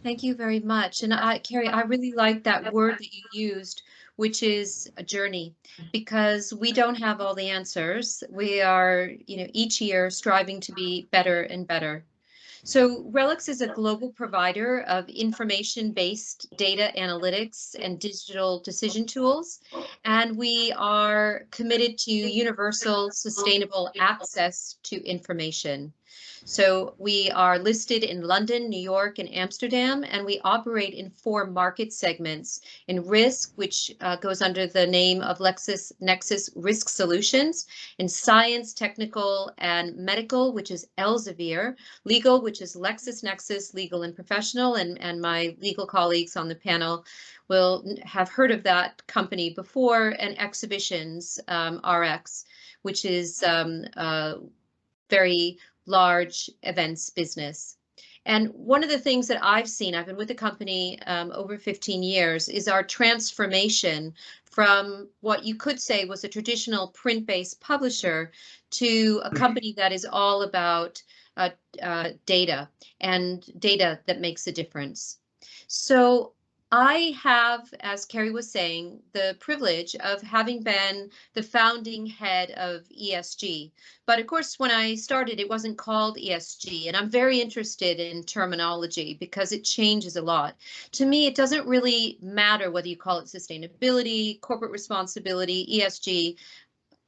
Thank you very much. And Carrie, I really like that word that you used, which is a journey, because we don't have all the answers. We are, each year striving to be better and better. So RELX is a global provider of information-based data analytics and digital decision tools, and we are committed to universal sustainable access to information. So we are listed in London, New York, and Amsterdam, and we operate in 4 market segments: in risk, which goes under the name of LexisNexis Risk Solutions; in science, technical, and medical, which is Elsevier; legal, which is LexisNexis Legal and Professional, and my legal colleagues on the panel will have heard of that company before; and exhibitions, RX, which is very large events business. And one of the things that I've seen, I've been with the company over 15 years, is our transformation from what you could say was a traditional print-based publisher to a company that is all about data, and data that makes a difference. So I have, as Carrie was saying, the privilege of having been the founding head of ESG. But of course, when I started, it wasn't called ESG, and I'm very interested in terminology because it changes a lot. To me, it doesn't really matter whether you call it sustainability, corporate responsibility, ESG,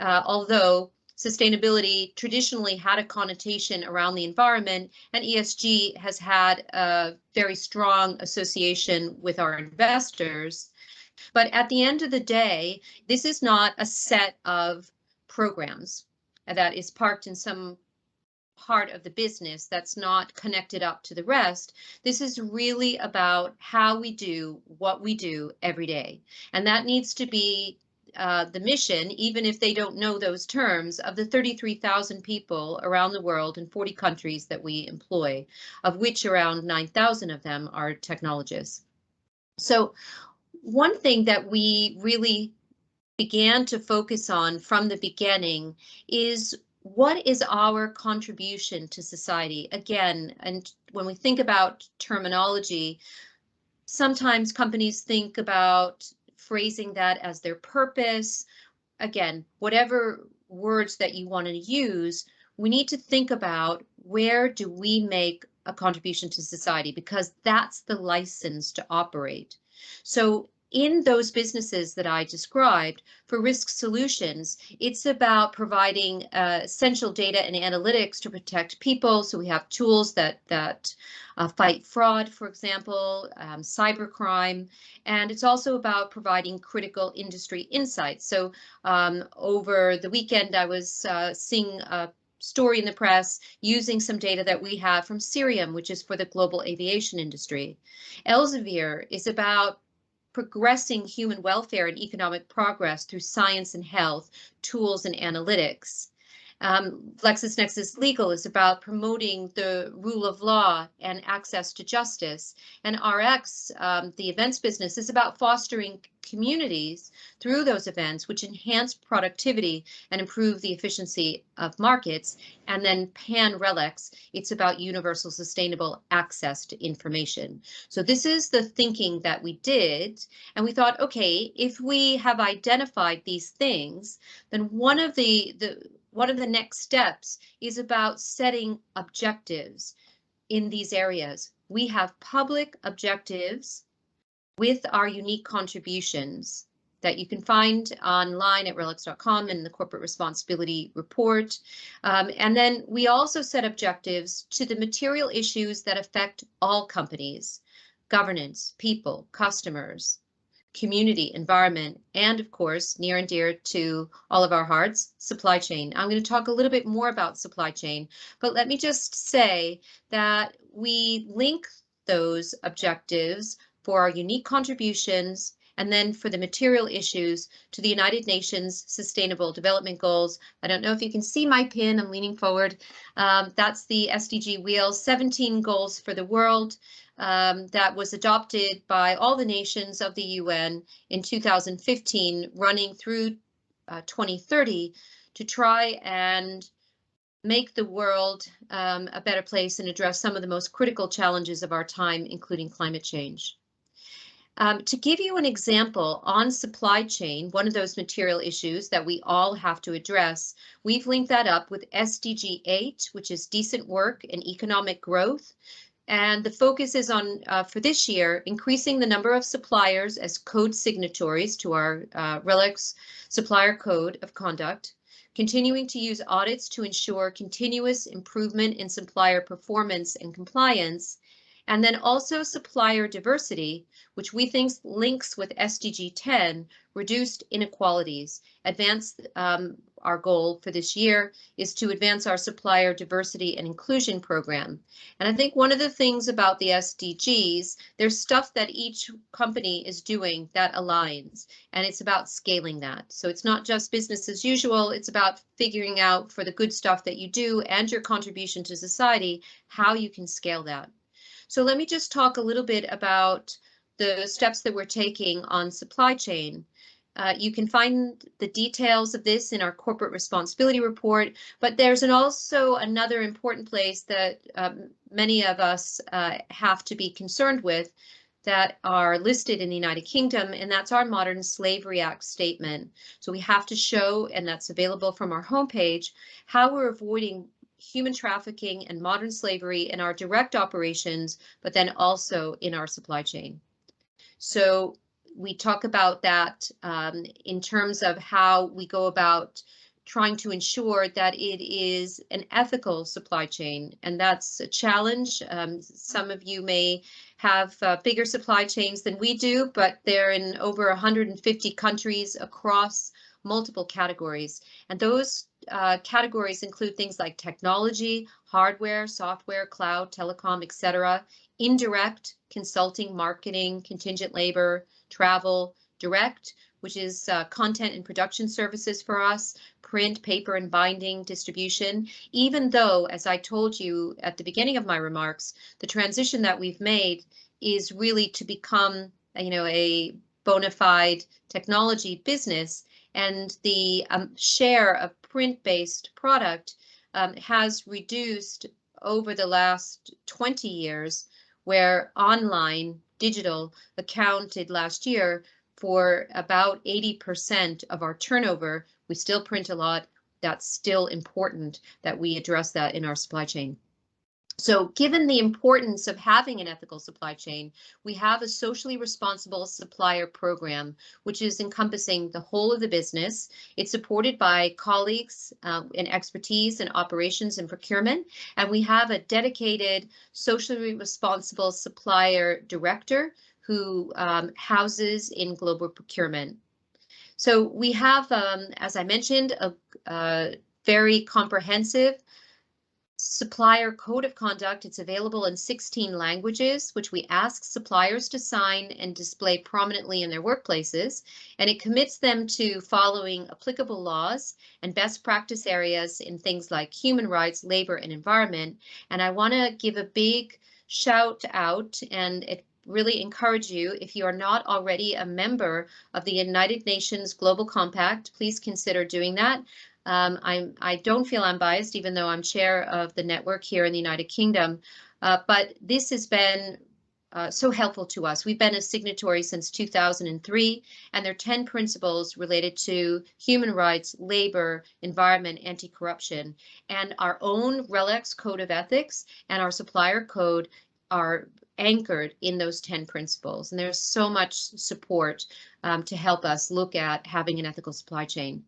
although sustainability traditionally had a connotation around the environment, and ESG has had a very strong association with our investors. But at the end of the day, this is not a set of programs that is parked in some part of the business that's not connected up to the rest. This is really about how we do what we do every day. And that needs to be the mission, even if they don't know those terms, of the 33,000 people around the world in 40 countries that we employ, of which around 9,000 of them are technologists. So one thing that we really began to focus on from the beginning is, what is our contribution to society? Again, and when we think about terminology, sometimes companies think about phrasing that as their purpose. Again, whatever words that you want to use, we need to think about, where do we make a contribution to society, because that's the license to operate. So in those businesses that I described, for Risk Solutions, it's about providing essential data and analytics to protect people. So we have tools that fight fraud, for example, cybercrime, and it's also about providing critical industry insights. So over the weekend, I was seeing a story in the press using some data that we have from Cirium, which is for the global aviation industry. Elsevier is about progressing human welfare and economic progress through science and health, tools and analytics. LexisNexis Legal is about promoting the rule of law and access to justice. And RX, the events business, is about fostering communities through those events, which enhance productivity and improve the efficiency of markets. And then RELX, it's about universal sustainable access to information. So this is the thinking that we did. And we thought, okay, if we have identified these things, then one of the next steps is about setting objectives in these areas. We have public objectives with our unique contributions that you can find online at RELX.com in the Corporate Responsibility Report. And then we also set objectives to the material issues that affect all companies: governance, people, customers, community, environment, and of course, near and dear to all of our hearts, supply chain. I'm going to talk a little bit more about supply chain, but let me just say that we link those objectives for our unique contributions, and then for the material issues, to the United Nations Sustainable Development Goals. I don't know if you can see my pin, I'm leaning forward. That's the SDG wheel, 17 goals for the world. That was adopted by all the nations of the UN in 2015, running through 2030 to try and make the world a better place and address some of the most critical challenges of our time, including climate change. To give you an example on supply chain, one of those material issues that we all have to address, we've linked that up with SDG 8, which is decent work and economic growth. And the focus is on, for this year, increasing the number of suppliers as code signatories to our RELX supplier code of conduct, continuing to use audits to ensure continuous improvement in supplier performance and compliance, and then also supplier diversity, which we think links with SDG 10, reduced inequalities. Our goal for this year is to advance our supplier diversity and inclusion program. And I think one of the things about the SDGs, there's stuff that each company is doing that aligns, and it's about scaling that. So it's not just business as usual, it's about figuring out for the good stuff that you do and your contribution to society, how you can scale that. So let me just talk a little bit about the steps that we're taking on supply chain. You can find the details of this in our corporate responsibility report, but there's also another important place that many of us have to be concerned with that are listed in the United Kingdom, and that's our Modern Slavery Act statement. So we have to show, and that's available from our homepage, how we're avoiding human trafficking and modern slavery in our direct operations, but then also in our supply chain. So we talk about that in terms of how we go about trying to ensure that it is an ethical supply chain, and that's a challenge. Some of you may have bigger supply chains than we do, but they're in over 150 countries across multiple categories, and those categories include things like technology, hardware, software, cloud, telecom, etc., indirect, consulting, marketing, contingent labor, travel, direct, which is content and production services for us, print, paper and binding, distribution, even though, as I told you at the beginning of my remarks, the transition that we've made is really to become, a bona fide technology business, and the share of print-based product has reduced over the last 20 years, where online digital accounted last year for about 80% of our turnover. We still print a lot. That's still important that we address that in our supply chain. So given the importance of having an ethical supply chain, we have a socially responsible supplier program, which is encompassing the whole of the business. It's supported by colleagues in expertise in operations and procurement, and we have a dedicated socially responsible supplier director who houses in global procurement. So we have, as I mentioned, a very comprehensive supplier code of conduct. It's available in 16 languages, which we ask suppliers to sign and display prominently in their workplaces, and it commits them to following applicable laws and best practice areas in things like human rights, labor, and environment. And I want to give a big shout out and really encourage you, if you are not already a member of the United Nations Global Compact, please consider doing that. I don't feel I'm biased, even though I'm chair of the network here in the United Kingdom, but this has been so helpful to us. We've been a signatory since 2003, and there are 10 principles related to human rights, labor, environment, anti-corruption, and our own RELX code of ethics and our supplier code are anchored in those 10 principles. And there's so much support to help us look at having an ethical supply chain.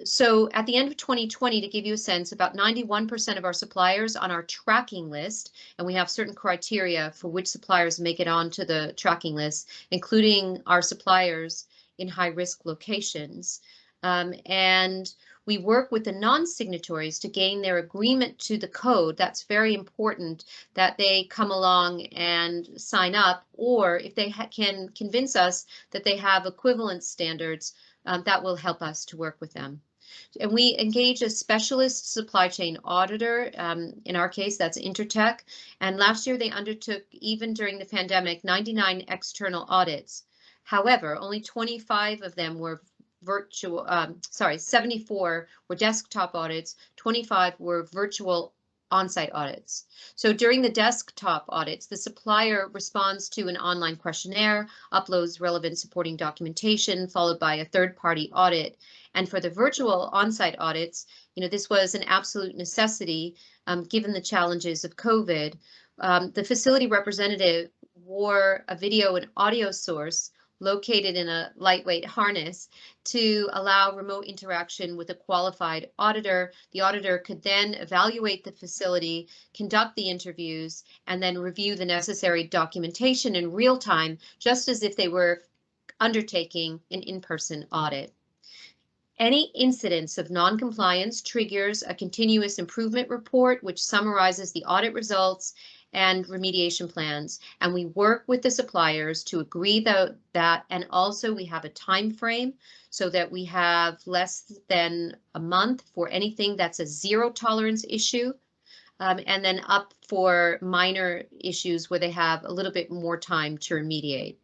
So at the end of 2020, to give you a sense, about 91% of our suppliers on our tracking list, and we have certain criteria for which suppliers make it onto the tracking list, including our suppliers in high-risk locations. And we work with the non-signatories to gain their agreement to the code. That's very important that they come along and sign up, or if they can convince us that they have equivalent standards, that will help us to work with them. And we engage a specialist supply chain auditor. In our case, that's Intertek. And last year they undertook, even during the pandemic, 99 external audits. However, only 25 of them were 74 were desktop audits, 25 were virtual on-site audits. So during the desktop audits, the supplier responds to an online questionnaire, uploads relevant supporting documentation, followed by a third-party audit. And for the virtual on-site audits, this was an absolute necessity given the challenges of COVID. The facility representative wore a video and audio source located in a lightweight harness to allow remote interaction with a qualified auditor. The auditor could then evaluate the facility, conduct the interviews, and then review the necessary documentation in real time, just as if they were undertaking an in-person audit. Any incidence of non-compliance triggers a continuous improvement report, which summarizes the audit results and remediation plans. And we work with the suppliers to agree that, and also we have a time frame so that we have less than a month for anything that's a zero tolerance issue, and then up for minor issues where they have a little bit more time to remediate.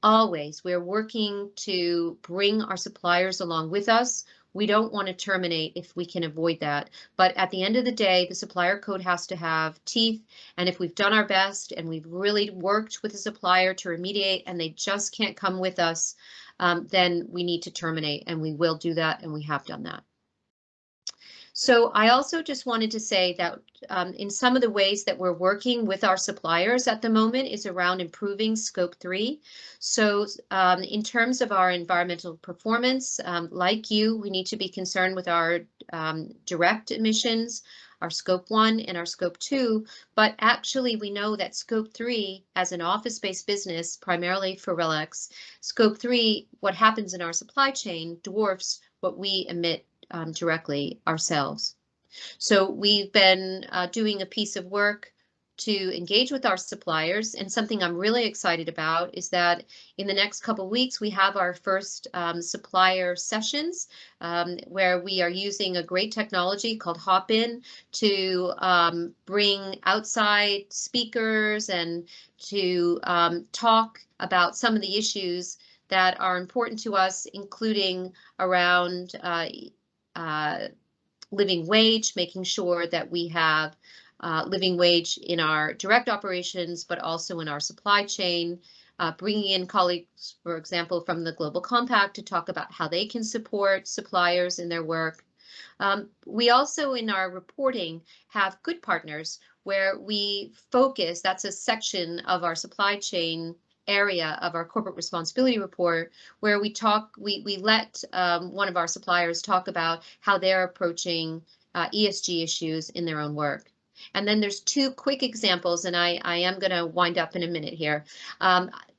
Always, we're working to bring our suppliers along with us. We don't want to terminate if we can avoid that. But at the end of the day, the supplier code has to have teeth. And if we've done our best and we've really worked with the supplier to remediate and they just can't come with us, then we need to terminate, and we will do that, and we have done that. So I also just wanted to say that in some of the ways that we're working with our suppliers at the moment is around improving Scope 3. So in terms of our environmental performance, like you, we need to be concerned with our direct emissions, our Scope 1 and our Scope 2, but actually we know that Scope 3, as an office-based business, primarily for RELX, Scope 3, what happens in our supply chain dwarfs what we emit directly ourselves. So we've been doing a piece of work to engage with our suppliers, and something I'm really excited about is that in the next couple of weeks we have our first supplier sessions where we are using a great technology called Hop-In to bring outside speakers and to talk about some of the issues that are important to us, including around living wage, making sure that we have living wage in our direct operations, but also in our supply chain, bringing in colleagues, for example, from the Global Compact to talk about how they can support suppliers in their work. We also, in our reporting, have good partners where we focus, that's a section of our supply chain area of our corporate responsibility report, where we let one of our suppliers talk about how they're approaching ESG issues in their own work. And then there's two quick examples, and I am going to wind up in a minute here.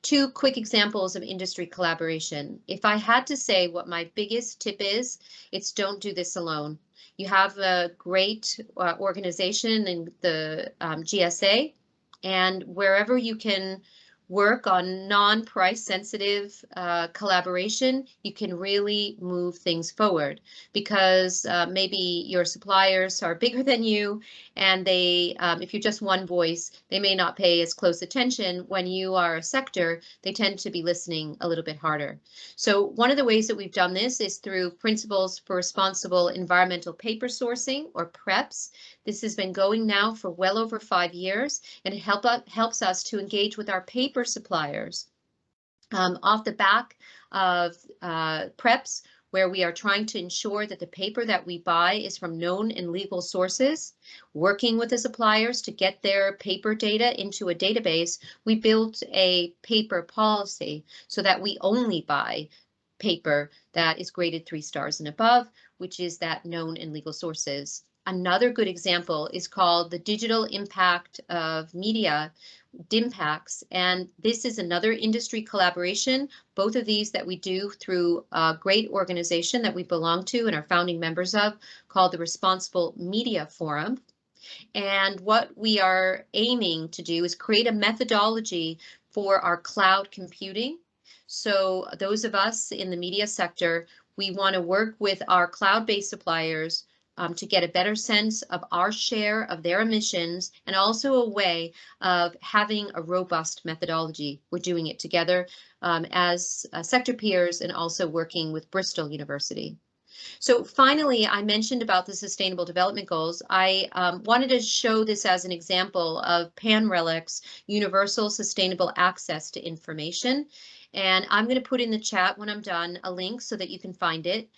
Two quick examples of industry collaboration. If I had to say what my biggest tip is, it's don't do this alone. You have a great organization in the GSA, and wherever you can work on non-price sensitive collaboration, you can really move things forward, because maybe your suppliers are bigger than you, and they, if you're just one voice, they may not pay as close attention. When you are a sector, they tend to be listening a little bit harder. So one of the ways that we've done this is through Principles for Responsible Environmental Paper Sourcing, or PREPS. This has been going now for well over 5 years, and it helps us to engage with our paper suppliers off the back of PREPS, where we are trying to ensure that the paper that we buy is from known and legal sources. Working with the suppliers to get their paper data into a database, we built a paper policy so that we only buy paper that is graded 3 stars and above, which is that known and legal sources. Another good example is called the Digital Impact of Media, DIMPACS, and this is another industry collaboration, both of these that we do through a great organization that we belong to and are founding members of, called the Responsible Media Forum. And what we are aiming to do is create a methodology for our cloud computing. So those of us in the media sector, we want to work with our cloud-based suppliers to get a better sense of our share of their emissions, and also a way of having a robust methodology. We're doing it together as sector peers and also working with Bristol University. So finally, I mentioned about the Sustainable Development Goals. I wanted to show this as an example of pan-RELX, universal sustainable access to information. And I'm going to put in the chat when I'm done a link so that you can find it.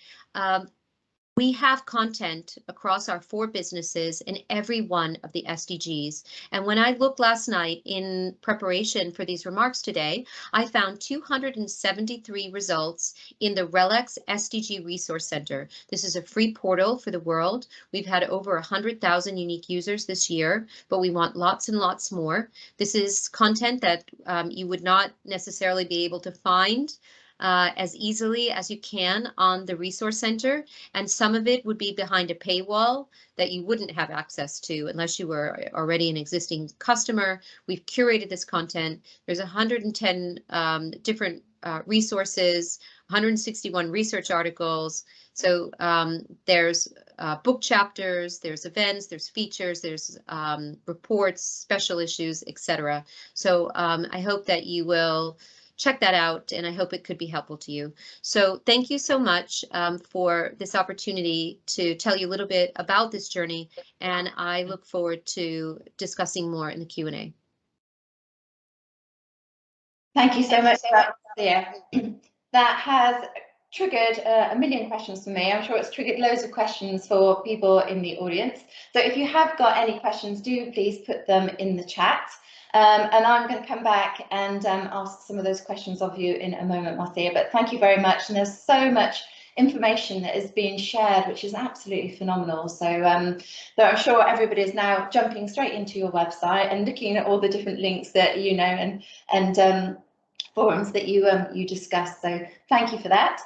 We have content across our 4 businesses in every one of the SDGs. And when I looked last night in preparation for these remarks today, I found 273 results in the RELX SDG Resource Center. This is a free portal for the world. We've had over 100,000 unique users this year, but we want lots and lots more. This is content that you would not necessarily be able to find as easily as you can on the Resource Center, and some of it would be behind a paywall that you wouldn't have access to unless you were already an existing customer. We've curated this content. There's 110 different resources, 161 research articles. So there's book chapters, there's events, there's features, there's reports, special issues, etc. So I hope that you will check that out, and I hope it could be helpful to you. So thank you so much for this opportunity to tell you a little bit about this journey, and I look forward to discussing more in the Q&A. Thank you so much for that, Marcia. That has triggered a million questions for me. I'm sure it's triggered loads of questions for people in the audience. So if you have got any questions, do please put them in the chat. And I'm going to come back and ask some of those questions of you in a moment, Marcia. But thank you very much. And there's so much information that is being shared, which is absolutely phenomenal. So I'm sure everybody is now jumping straight into your website and looking at all the different links that you know and forums that you discussed. So thank you for that.